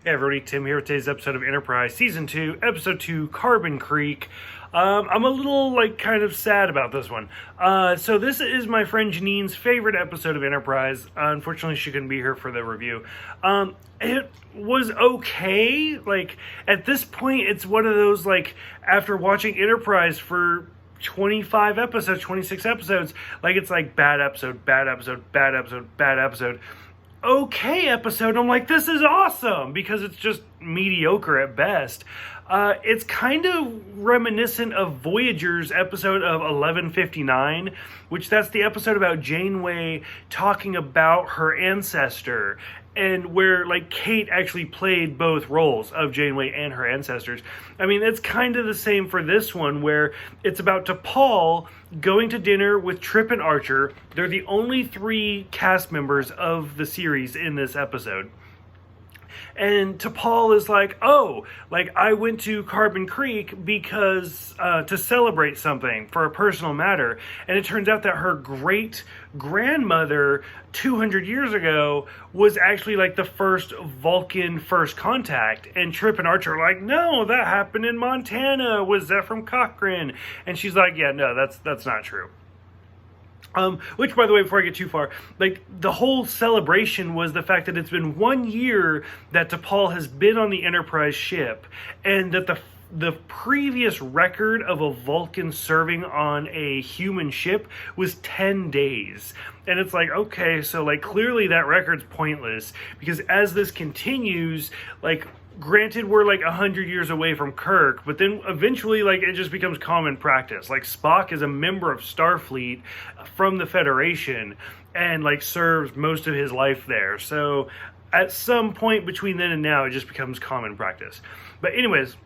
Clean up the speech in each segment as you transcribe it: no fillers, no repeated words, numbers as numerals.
Hey everybody, Tim here with today's episode of Enterprise, Season 2, Episode 2, Carbon Creek. I'm a little, kind of sad about this one. So this is my friend Janine's favorite episode of Enterprise. Unfortunately, she couldn't be here for the review. It was okay. At this point, it's one of those, after watching Enterprise for 25 episodes, 26 episodes, it's bad episode, bad episode, bad episode, bad episode. Okay episode. I'm like, this is awesome, because it's just mediocre at best. It's kind of reminiscent of Voyager's episode of 1159, which that's the episode about Janeway talking about her ancestor, and where Kate actually played both roles of Janeway and her ancestors. I mean, it's kind of the same for this one, where it's about T'Pol going to dinner with Trip and Archer. They're the only three cast members of the series in this episode. And T'Pol is I went to Carbon Creek because to celebrate something for a personal matter. And it turns out that her great-grandmother 200 years ago was actually the first Vulcan first contact. And Trip and Archer are like, no, that happened in Montana with Zephram Cochrane. And she's like, yeah, no, that's not true. Which, by the way, before I get too far, the whole celebration was the fact that it's been 1 year that T'Pol has been on the Enterprise ship, and that the previous record of a Vulcan serving on a human ship was 10 days. And it's okay, so clearly that record's pointless, because as this continues, granted, we're 100 years away from Kirk, but then eventually, it just becomes common practice. Spock is a member of Starfleet from the Federation, and serves most of his life there. So at some point between then and now, it just becomes common practice. But anyways,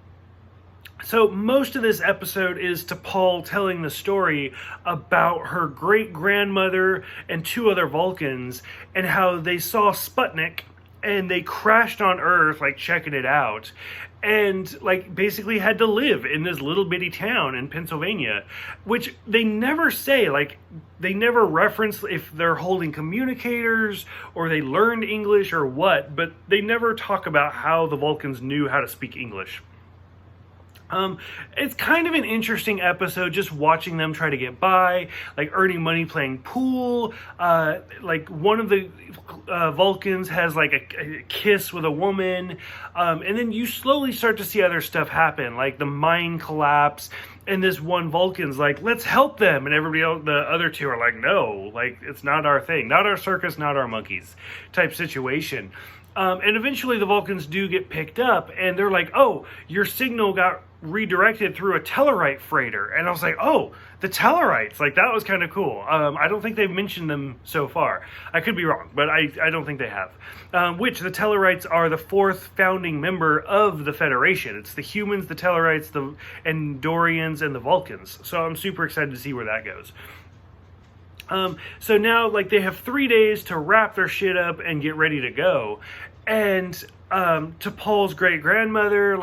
so most of this episode is T'Pol telling the story about her great-grandmother and two other Vulcans, and how they saw Sputnik, and they crashed on Earth, checking it out, and, basically had to live in this little bitty town in Pennsylvania, which they never say, they never reference if they're holding communicators, or they learned English, or what, but they never talk about how the Vulcans knew how to speak English. It's kind of an interesting episode, just watching them try to get by, earning money playing pool. One of the Vulcans has a kiss with a woman, and then you slowly start to see other stuff happen, the mine collapse, and this one Vulcan's let's help them, and everybody else, the other two are no, it's not our thing, not our circus, not our monkeys type situation. And eventually the Vulcans do get picked up, and they're oh, your signal got redirected through a Tellarite freighter. And I was oh, the Tellarites, that was kind of cool. I don't think they've mentioned them so far. I could be wrong, but I don't think they have. Which, the Tellarites are the fourth founding member of the Federation. It's the humans, the Tellarites, the Andorians, and the Vulcans. So I'm super excited to see where that goes. So now, they have 3 days to wrap their shit up and get ready to go. And, T'Pol's great-grandmother,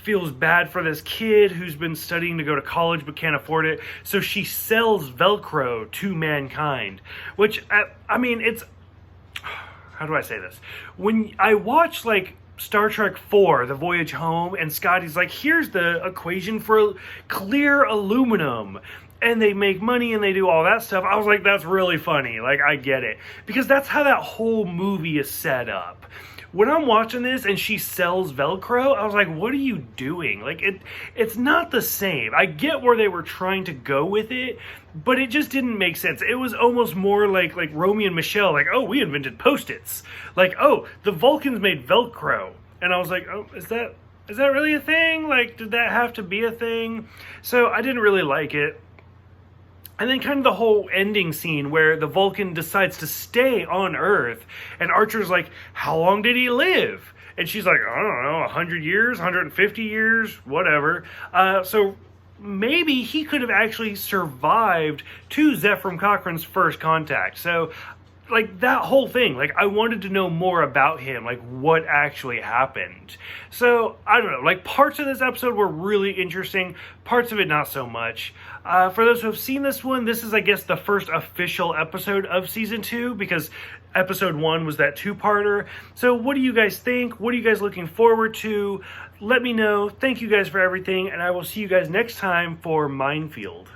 feels bad for this kid who's been studying to go to college but can't afford it. So she sells Velcro to mankind. Which, I mean, it's... How do I say this? When I watch, Star Trek 4, The Voyage Home, and Scotty's here's the equation for clear aluminum, and they make money and they do all that stuff, I was that's really funny. I get it. Because that's how that whole movie is set up. When I'm watching this and she sells Velcro, I was what are you doing? It's not the same. I get where they were trying to go with it, but it just didn't make sense. It was almost more like Romeo and Michelle, oh, we invented Post-its. Oh, the Vulcans made Velcro. And I was oh, is that really a thing? Did that have to be a thing? So I didn't really like it. And then kind of the whole ending scene where the Vulcan decides to stay on Earth, and Archer's how long did he live? And she's I don't know, 100 years, 150 years, whatever. So maybe he could have actually survived to Zephram Cochrane's first contact. So that whole thing, I wanted to know more about him, what actually happened. So, I don't know, parts of this episode were really interesting, parts of it not so much. For those who have seen this one, this is, I guess, the first official episode of Season 2, because episode 1 was that two-parter. So what do you guys think? What are you guys looking forward to? Let me know. Thank you guys for everything, and I will see you guys next time for Minefield.